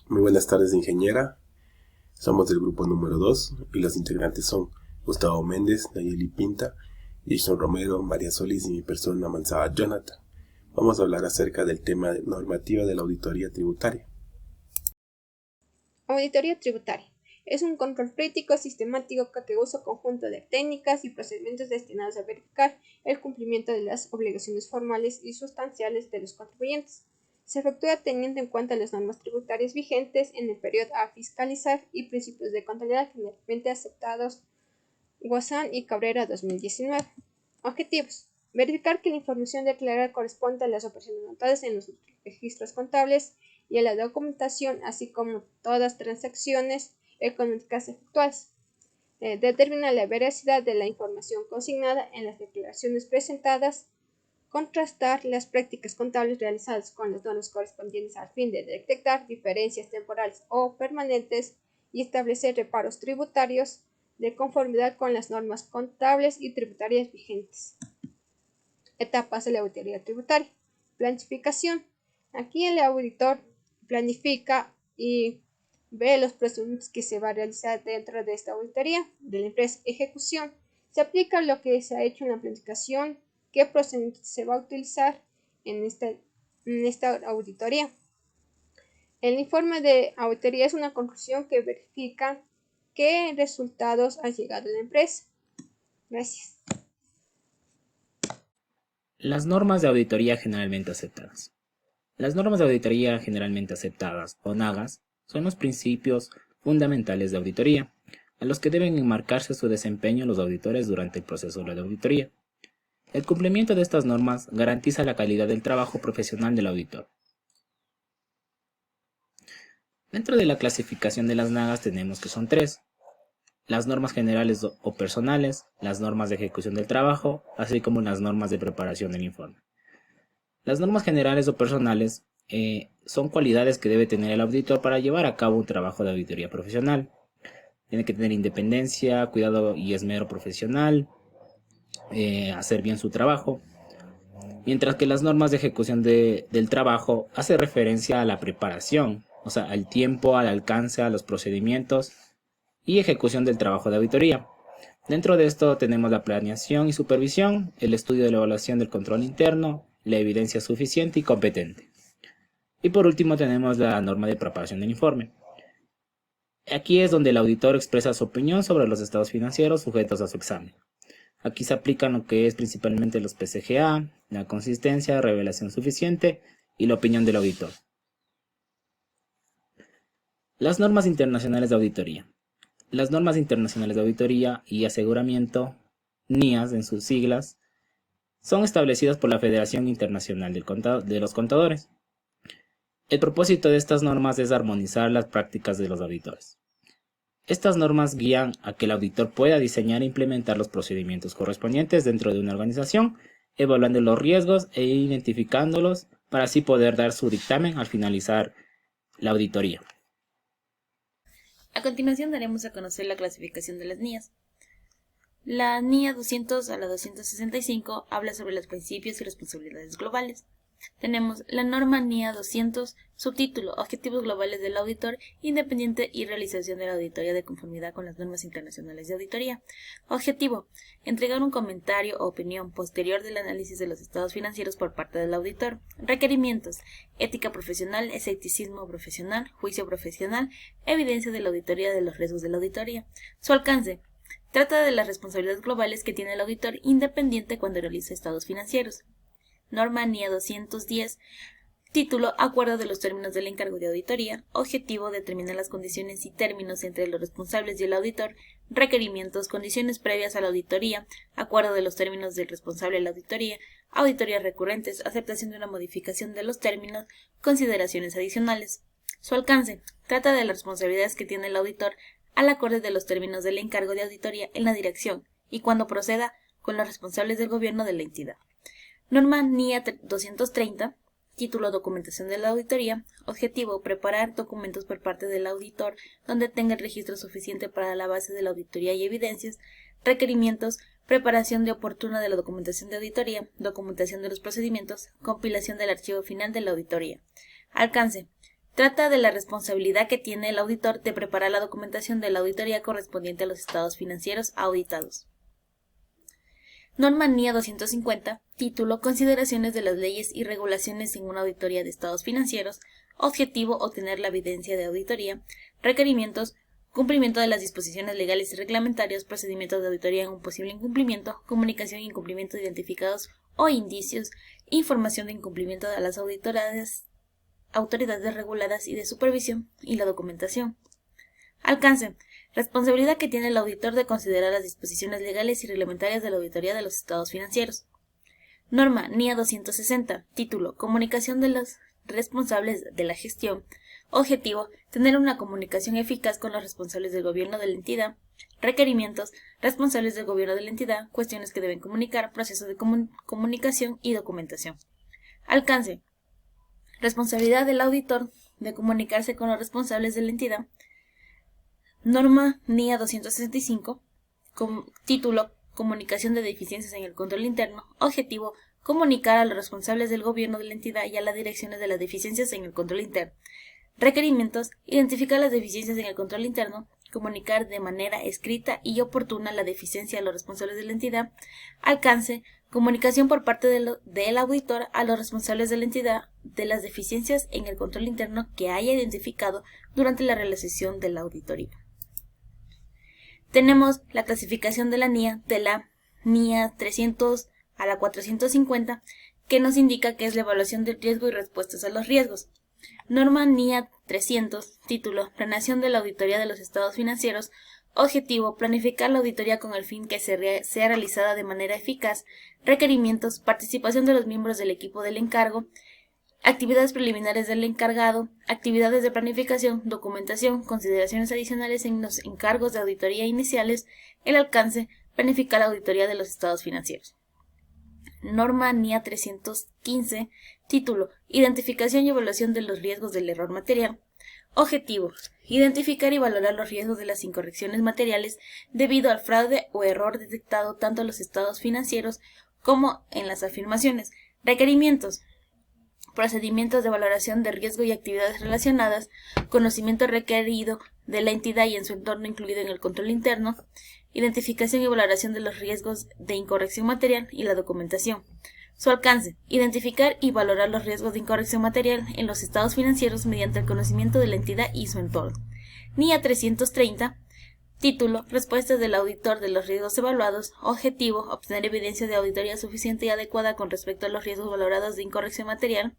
Muy buenas tardes, ingeniera. Somos del grupo número 2 y los integrantes son Gustavo Méndez, Nayeli Pinta, Jason Romero, María Solís y mi persona Manzaba Jonathan. Vamos a hablar acerca del tema de normativa de la auditoría tributaria. Auditoría tributaria es un control crítico sistemático que usa un conjunto de técnicas y procedimientos destinados a verificar el cumplimiento de las obligaciones formales y sustanciales de los contribuyentes. Se efectúa teniendo en cuenta las normas tributarias vigentes en el periodo a fiscalizar y principios de contabilidad generalmente aceptados Guasán y Cabrera 2019. Objetivos: verificar que la información declarada corresponde a las operaciones anotadas en los registros contables y a la documentación, así como todas transacciones económicas efectuadas. Determinar la veracidad de la información consignada en las declaraciones presentadas. Contrastar las prácticas contables realizadas con las normas correspondientes al fin de detectar diferencias temporales o permanentes y establecer reparos tributarios de conformidad con las normas contables y tributarias vigentes. Etapas de la auditoría tributaria. Planificación. Aquí el auditor planifica y ve los procedimientos que se va a realizar dentro de esta auditoría de la empresa. Ejecución. Se aplica lo que se ha hecho en la planificación, qué procedimientos se va a utilizar en esta auditoría. El informe de auditoría es una conclusión que verifica qué resultados ha llegado la empresa. Gracias. Las normas de auditoría generalmente aceptadas. Las normas de auditoría generalmente aceptadas, o NAGAS, son los principios fundamentales de auditoría, a los que deben enmarcarse su desempeño los auditores durante el proceso de la auditoría. El cumplimiento de estas normas garantiza la calidad del trabajo profesional del auditor. Dentro de la clasificación de las NAGAS tenemos que son tres: las normas generales o personales, las normas de ejecución del trabajo, así como las normas de preparación del informe. Las normas generales o personales son cualidades que debe tener el auditor para llevar a cabo un trabajo de auditoría profesional. Tiene que tener independencia, cuidado y esmero profesional, hacer bien su trabajo. Mientras que las normas de ejecución del trabajo hace referencia a la preparación, o sea, al tiempo, al alcance, a los procedimientos y ejecución del trabajo de auditoría. Dentro de esto tenemos la planeación y supervisión, el estudio de la evaluación del control interno, la evidencia suficiente y competente. Y por último tenemos la norma de preparación del informe. Aquí es donde el auditor expresa su opinión sobre los estados financieros sujetos a su examen. Aquí se aplican lo que es principalmente los PCGA, la consistencia, revelación suficiente y la opinión del auditor. Las normas internacionales de auditoría. Las normas internacionales de auditoría y aseguramiento, NIAS en sus siglas, son establecidas por la Federación Internacional de los Contadores. El propósito de estas normas es armonizar las prácticas de los auditores. Estas normas guían a que el auditor pueda diseñar e implementar los procedimientos correspondientes dentro de una organización, evaluando los riesgos e identificándolos para así poder dar su dictamen al finalizar la auditoría. A continuación daremos a conocer la clasificación de las NIAs. La NIA 200 a la 265 habla sobre los principios y responsabilidades globales. Tenemos la norma NIA 200, subtítulo: Objetivos globales del auditor independiente y realización de la auditoría de conformidad con las normas internacionales de auditoría. Objetivo: entregar un comentario o opinión posterior del análisis de los estados financieros por parte del auditor. Requerimientos: ética profesional, escepticismo profesional, juicio profesional, evidencia de la auditoría de los riesgos de la auditoría. Su alcance: trata de las responsabilidades globales que tiene el auditor independiente cuando realiza estados financieros. Norma NIA 210, título: Acuerdo de los términos del encargo de auditoría. Objetivo: determinar las condiciones y términos entre los responsables y el auditor. Requerimientos: condiciones previas a la auditoría, acuerdo de los términos del responsable de la auditoría, auditorías recurrentes, aceptación de una modificación de los términos, consideraciones adicionales. Su alcance: trata de las responsabilidades que tiene el auditor al acorde de los términos del encargo de auditoría en la dirección y cuando proceda con los responsables del gobierno de la entidad. Norma NIA 230, título: Documentación de la auditoría. Objetivo: preparar documentos por parte del auditor donde tenga el registro suficiente para la base de la auditoría y evidencias. Requerimientos: preparación de oportuna de la documentación de auditoría, documentación de los procedimientos, compilación del archivo final de la auditoría. Alcance: Trata de la responsabilidad que tiene el auditor de preparar la documentación de la auditoría correspondiente a los estados financieros auditados. Norma NIA 250, título, Consideraciones de las leyes y regulaciones en una auditoría de estados financieros, objetivo, obtener la evidencia de auditoría, requerimientos, cumplimiento de las disposiciones legales y reglamentarios, procedimientos de auditoría en un posible incumplimiento, comunicación e incumplimiento identificados o indicios, información de incumplimiento de las autoridades reguladas y de supervisión y la documentación. Alcance. Responsabilidad que tiene el auditor de considerar las disposiciones legales y reglamentarias de la auditoría de los estados financieros. Norma NIA 260. Título. Comunicación de los responsables de la gestión. Objetivo. Tener una comunicación eficaz con los responsables del gobierno de la entidad. Requerimientos. Responsables del gobierno de la entidad. Cuestiones que deben comunicar. Procesos de comunicación y documentación. Alcance. Responsabilidad del auditor de comunicarse con los responsables de la entidad. Norma NIA 265. Título. Comunicación de deficiencias en el control interno. Objetivo. Comunicar a los responsables del gobierno de la entidad y a las direcciones de las deficiencias en el control interno. Requerimientos. Identificar las deficiencias en el control interno. Comunicar de manera escrita y oportuna la deficiencia a los responsables de la entidad. Alcance. Comunicación por parte del auditor a los responsables de la entidad de las deficiencias en el control interno que haya identificado durante la realización de la auditoría. Tenemos la clasificación de la NIA 300 a la 450, que nos indica que es la evaluación del riesgo y respuestas a los riesgos. Norma NIA 300, título, Planeación de la auditoría de los estados financieros. Objetivo, planificar la auditoría con el fin que sea realizada de manera eficaz. Requerimientos, participación de los miembros del equipo del encargo, actividades preliminares del encargado, actividades de planificación, documentación, consideraciones adicionales en los encargos de auditoría iniciales, el alcance, planificar la auditoría de los estados financieros. Norma NIA 315, título, Identificación y evaluación de los riesgos del error material. Objetivo, identificar y valorar los riesgos de las incorrecciones materiales debido al fraude o error detectado tanto en los estados financieros como en las afirmaciones. Requerimientos, procedimientos de valoración de riesgo y actividades relacionadas, conocimiento requerido de la entidad y en su entorno incluido en el control interno, identificación y valoración de los riesgos de incorrección material y la documentación. Su alcance, identificar y valorar los riesgos de incorrección material en los estados financieros mediante el conocimiento de la entidad y su entorno. NIA 330, título, Respuestas del auditor de los riesgos evaluados. Objetivo, obtener evidencia de auditoría suficiente y adecuada con respecto a los riesgos valorados de incorrección material,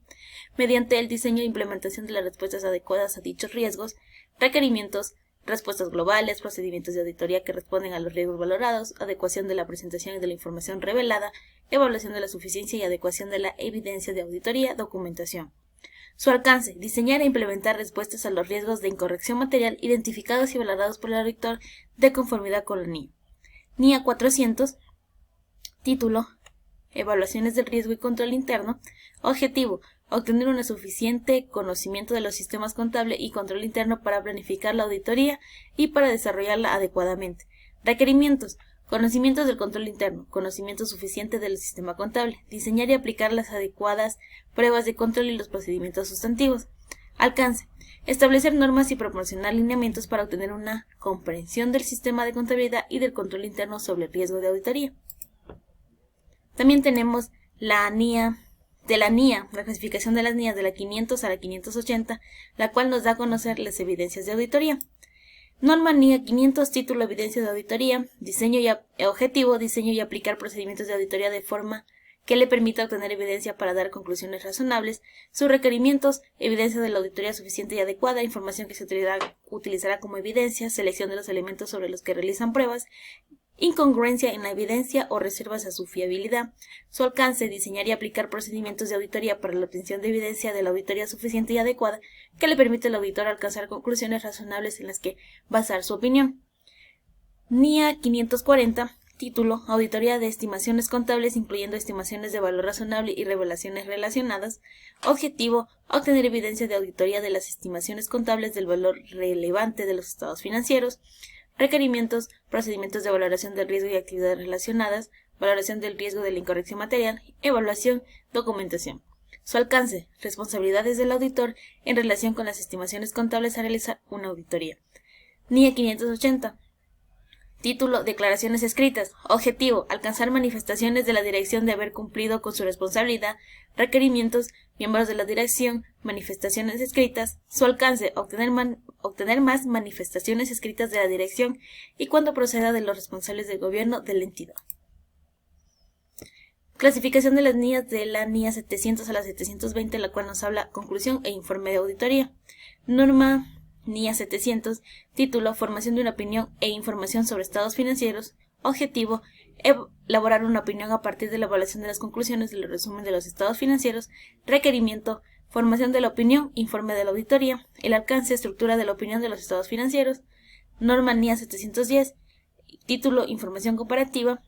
mediante el diseño e implementación de las respuestas adecuadas a dichos riesgos. Requerimientos, respuestas globales, procedimientos de auditoría que responden a los riesgos valorados, adecuación de la presentación y de la información revelada, evaluación de la suficiencia y adecuación de la evidencia de auditoría, documentación. Su alcance, diseñar e implementar respuestas a los riesgos de incorrección material identificados y valorados por el auditor de conformidad con la NIA. NIA 400, título, Evaluaciones del riesgo y control interno. Objetivo, obtener un suficiente conocimiento de los sistemas contable y control interno para planificar la auditoría y para desarrollarla adecuadamente. Requerimientos, conocimientos del control interno, conocimiento suficiente del sistema contable, diseñar y aplicar las adecuadas pruebas de control y los procedimientos sustantivos. Alcance, establecer normas y proporcionar lineamientos para obtener una comprensión del sistema de contabilidad y del control interno sobre el riesgo de auditoría. También tenemos la clasificación de las NIAs de la 500 a la 580, la cual nos da a conocer las evidencias de auditoría. Norma NIA 500, título, Evidencia de auditoría, diseño y objetivo, diseño y aplicar procedimientos de auditoría de forma que le permita obtener evidencia para dar conclusiones razonables. Sus requerimientos, evidencia de la auditoría suficiente y adecuada, información que se utilizará como evidencia, selección de los elementos sobre los que realizan pruebas, incongruencia en la evidencia o reservas a su fiabilidad. Su alcance, diseñar y aplicar procedimientos de auditoría para la obtención de evidencia de la auditoría suficiente y adecuada que le permite al auditor alcanzar conclusiones razonables en las que basar su opinión. NIA 540, título, Auditoría de estimaciones contables incluyendo estimaciones de valor razonable y revelaciones relacionadas. Objetivo, obtener evidencia de auditoría de las estimaciones contables del valor relevante de los estados financieros. Requerimientos, procedimientos de valoración del riesgo y actividades relacionadas, valoración del riesgo de la incorrección material, evaluación, documentación. Su alcance, responsabilidades del auditor en relación con las estimaciones contables a realizar una auditoría. NIE 580. Título: Declaraciones escritas. Objetivo: alcanzar manifestaciones de la dirección de haber cumplido con su responsabilidad. Requerimientos: miembros de la dirección, manifestaciones escritas. Su alcance: obtener más manifestaciones escritas de la dirección y cuando proceda de los responsables del gobierno de la entidad. Clasificación de las NIAs de la NIA 700 a la 720, la cual nos habla conclusión e informe de auditoría. Norma NIA 700, título: Formación de una opinión e información sobre estados financieros. Objetivo: elaborar una opinión a partir de la evaluación de las conclusiones del resumen de los estados financieros. Requerimiento: formación de la opinión, informe de la auditoría. El alcance: estructura de la opinión de los estados financieros. Norma NIA 710, título: Información comparativa.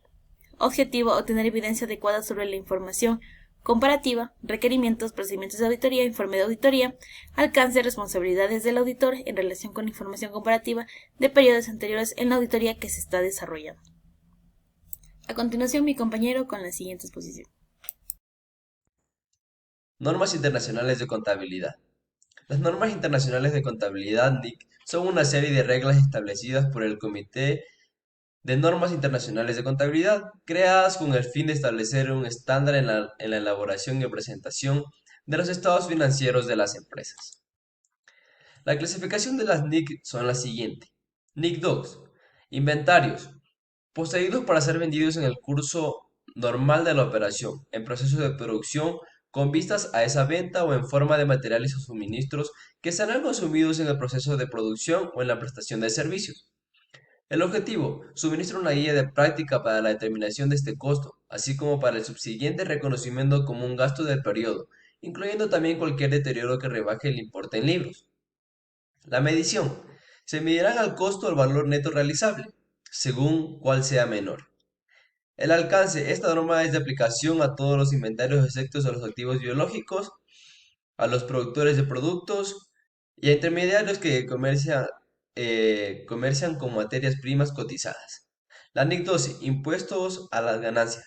Objetivo: obtener evidencia adecuada sobre la información comparativa. Requerimientos: procedimientos de auditoría, informe de auditoría. Alcance: responsabilidades del auditor en relación con información comparativa de periodos anteriores en la auditoría que se está desarrollando. A continuación, mi compañero con la siguiente exposición. Normas internacionales de contabilidad. Las normas internacionales de contabilidad NIC son una serie de reglas establecidas por el Comité de Normas Internacionales de Contabilidad, creadas con el fin de establecer un estándar en la elaboración y presentación de los estados financieros de las empresas. La clasificación de las NIC son la siguiente. NIC 2. Inventarios. Poseídos para ser vendidos en el curso normal de la operación, en proceso de producción, con vistas a esa venta o en forma de materiales o suministros que serán consumidos en el proceso de producción o en la prestación de servicios. El objetivo: suministra una guía de práctica para la determinación de este costo, así como para el subsiguiente reconocimiento como un gasto del periodo, incluyendo también cualquier deterioro que rebaje el importe en libros. La medición: se medirán al costo el valor neto realizable, según cuál sea menor. El alcance: esta norma es de aplicación a todos los inventarios excepto a los activos biológicos, a los productores de productos y a intermediarios que comercian con materias primas cotizadas. La NIC 12. Impuestos a las ganancias.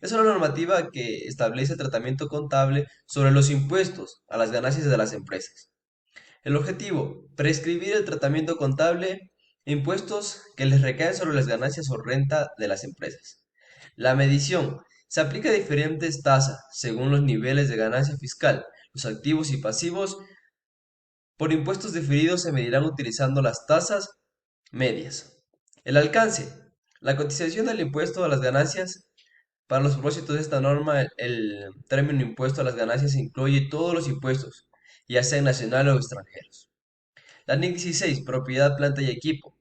Es una normativa que establece el tratamiento contable sobre los impuestos a las ganancias de las empresas. El objetivo: prescribir el tratamiento contable e impuestos que les recaen sobre las ganancias o renta de las empresas. La medición: se aplica a diferentes tasas según los niveles de ganancia fiscal. Los activos y pasivos por impuestos diferidos se medirán utilizando las tasas medias. El alcance: la cotización del impuesto a las ganancias. Para los propósitos de esta norma, el término impuesto a las ganancias incluye todos los impuestos, ya sean nacionales o extranjeros. La NIC 16. Propiedad, planta y equipo.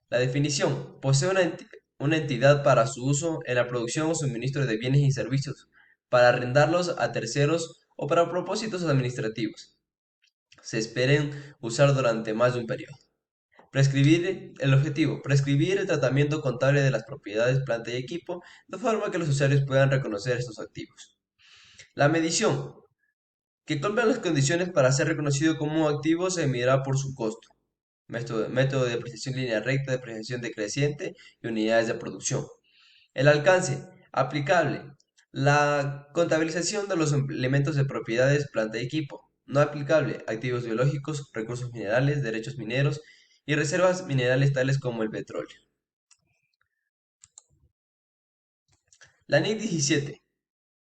La definición: posee una entidad para su uso en la producción o suministro de bienes y servicios, para arrendarlos a terceros o para propósitos administrativos. Se esperen usar durante más de un periodo. El objetivo: prescribir el tratamiento contable de las propiedades, planta y equipo, de forma que los usuarios puedan reconocer estos activos. La medición: que cumplan las condiciones para ser reconocido como un activo, se medirá por su costo. Método de apreciación línea recta, de apreciación decreciente y unidades de producción. El alcance: aplicable: la contabilización de los elementos de propiedades, planta y equipo. No aplicable: activos biológicos, recursos minerales, derechos mineros y reservas minerales tales como el petróleo. La NIC 17.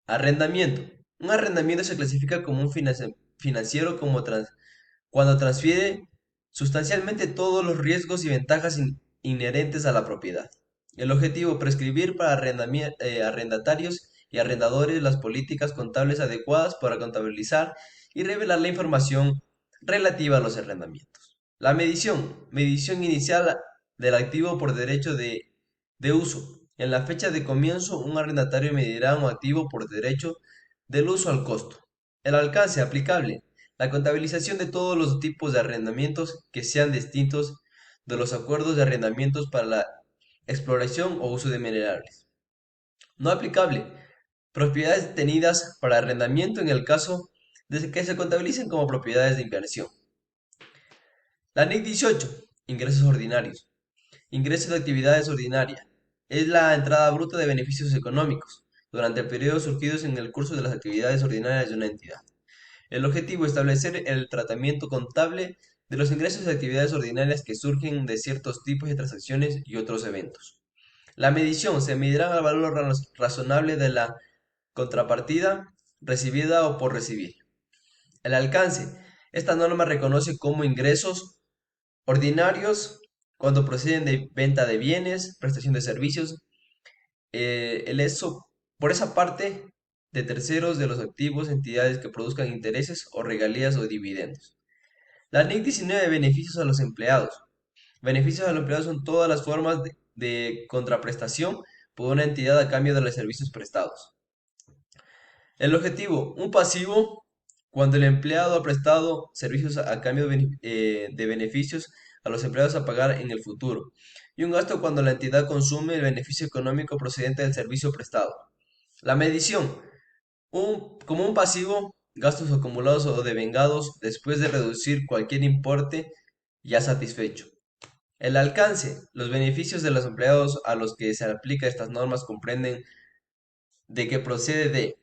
Arrendamiento. Un arrendamiento se clasifica como un financiero cuando transfiere sustancialmente todos los riesgos y ventajas inherentes a la propiedad. El objetivo: prescribir para arrendatarios y arrendadores las políticas contables adecuadas para contabilizar y revelar la información relativa a los arrendamientos. La medición: medición inicial del activo por derecho de uso. En la fecha de comienzo, un arrendatario medirá un activo por derecho del uso al costo. El alcance: aplicable: la contabilización de todos los tipos de arrendamientos que sean distintos de los acuerdos de arrendamientos para la exploración o uso de minerales. No aplicable: propiedades tenidas para arrendamiento en el caso de que se contabilicen como propiedades de inversión. La NIC 18. Ingresos ordinarios. Ingresos de actividades ordinarias. Es la entrada bruta de beneficios económicos durante el periodo surgidos en el curso de las actividades ordinarias de una entidad. El objetivo es establecer el tratamiento contable de los ingresos de actividades ordinarias que surgen de ciertos tipos de transacciones y otros eventos. La medición se medirá al valor razonable de la contrapartida recibida o por recibir. El alcance. Esta norma reconoce como ingresos ordinarios cuando proceden de venta de bienes, prestación de servicios, por esa parte de terceros de los activos, entidades que produzcan intereses o regalías o dividendos. La NIC 19 beneficios a los empleados. Beneficios a los empleados son todas las formas de contraprestación por una entidad a cambio de los servicios prestados. El objetivo, un pasivo cuando el empleado ha prestado servicios a cambio de beneficios a los empleados a pagar en el futuro. Y un gasto cuando la entidad consume el beneficio económico procedente del servicio prestado. La medición, como un pasivo, gastos acumulados o devengados después de reducir cualquier importe ya satisfecho. El alcance, los beneficios de los empleados a los que se aplica estas normas comprenden de que procede de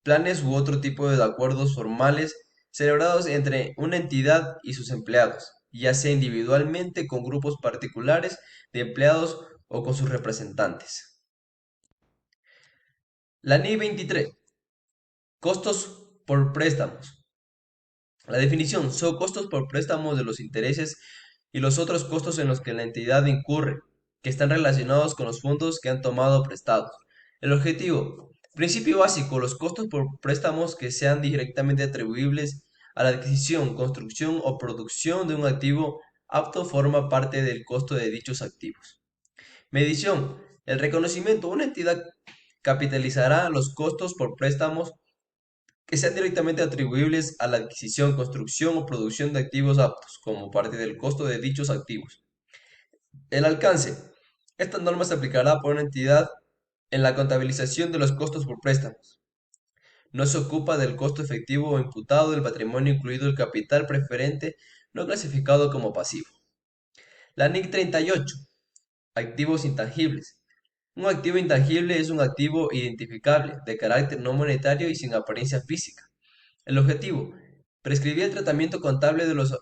planes u otro tipo de acuerdos formales celebrados entre una entidad y sus empleados, ya sea individualmente con grupos particulares de empleados o con sus representantes. La NI 23. Costos por préstamos. La definición son costos por préstamos de los intereses y los otros costos en los que la entidad incurre, que están relacionados con los fondos que han tomado prestados. El objetivo. Principio básico, los costos por préstamos que sean directamente atribuibles a la adquisición, construcción o producción de un activo apto forma parte del costo de dichos activos. Medición. El reconocimiento. Una entidad capitalizará los costos por préstamos que sean directamente atribuibles a la adquisición, construcción o producción de activos aptos como parte del costo de dichos activos. El alcance. Esta norma se aplicará por una entidad en la contabilización de los costos por préstamos. No se ocupa del costo efectivo o imputado del patrimonio, incluido el capital preferente no clasificado como pasivo. La NIC 38. Activos intangibles. Un activo intangible es un activo identificable, de carácter no monetario y sin apariencia física. El objetivo. Prescribir el tratamiento contable de los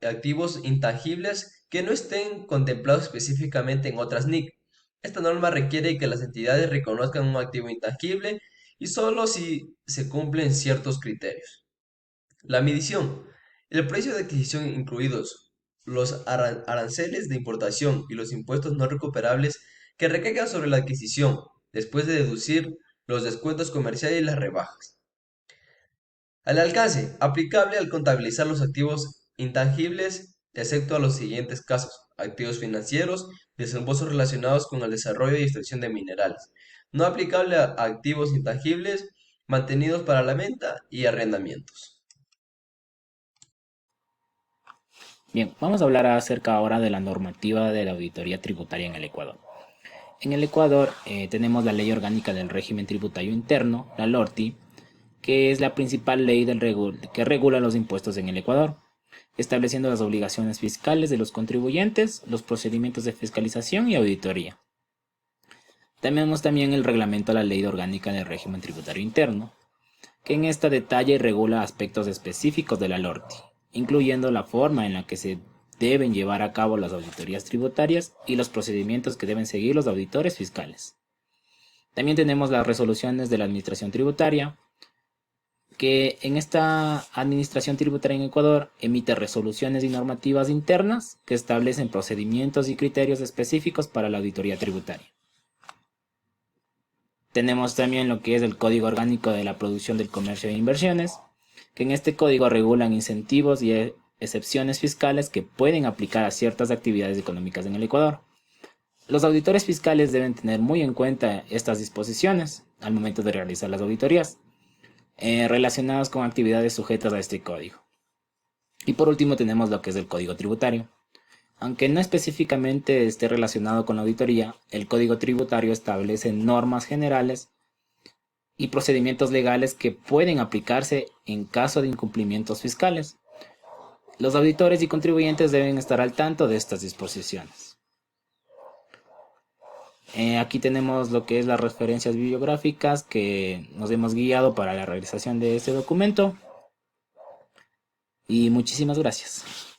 activos intangibles que no estén contemplados específicamente en otras NIC. Esta norma requiere que las entidades reconozcan un activo intangible y solo si se cumplen ciertos criterios. La medición. El precio de adquisición, incluidos los aranceles de importación y los impuestos no recuperables que recaigan sobre la adquisición, después de deducir los descuentos comerciales y las rebajas. Al alcance, aplicable al contabilizar los activos intangibles, excepto a los siguientes casos: activos financieros, desembolsos relacionados con el desarrollo y extracción de minerales. No aplicable a activos intangibles mantenidos para la venta y arrendamientos. Bien, vamos a hablar acerca ahora de la normativa de la auditoría tributaria en el Ecuador. En el Ecuador tenemos la Ley Orgánica del Régimen Tributario Interno, la LORTI, que es la principal ley que regula los impuestos en el Ecuador, estableciendo las obligaciones fiscales de los contribuyentes, los procedimientos de fiscalización y auditoría. Tenemos también el reglamento a la Ley Orgánica del Régimen Tributario Interno, que en esta detalla y regula aspectos específicos de la LORTI, incluyendo la forma en la que se deben llevar a cabo las auditorías tributarias y los procedimientos que deben seguir los auditores fiscales. También tenemos las resoluciones de la Administración Tributaria, que en esta Administración Tributaria en Ecuador emite resoluciones y normativas internas que establecen procedimientos y criterios específicos para la auditoría tributaria. Tenemos también lo que es el Código Orgánico de la Producción del Comercio e Inversiones, que en este código regulan incentivos y excepciones fiscales que pueden aplicar a ciertas actividades económicas en el Ecuador. Los auditores fiscales deben tener muy en cuenta estas disposiciones al momento de realizar las auditorías relacionadas con actividades sujetas a este código. Y por último tenemos lo que es el Código Tributario. Aunque no específicamente esté relacionado con la auditoría, el Código Tributario establece normas generales y procedimientos legales que pueden aplicarse en caso de incumplimientos fiscales. Los auditores y contribuyentes deben estar al tanto de estas disposiciones. Aquí tenemos lo que es las referencias bibliográficas que nos hemos guiado para la realización de este documento. Y muchísimas gracias.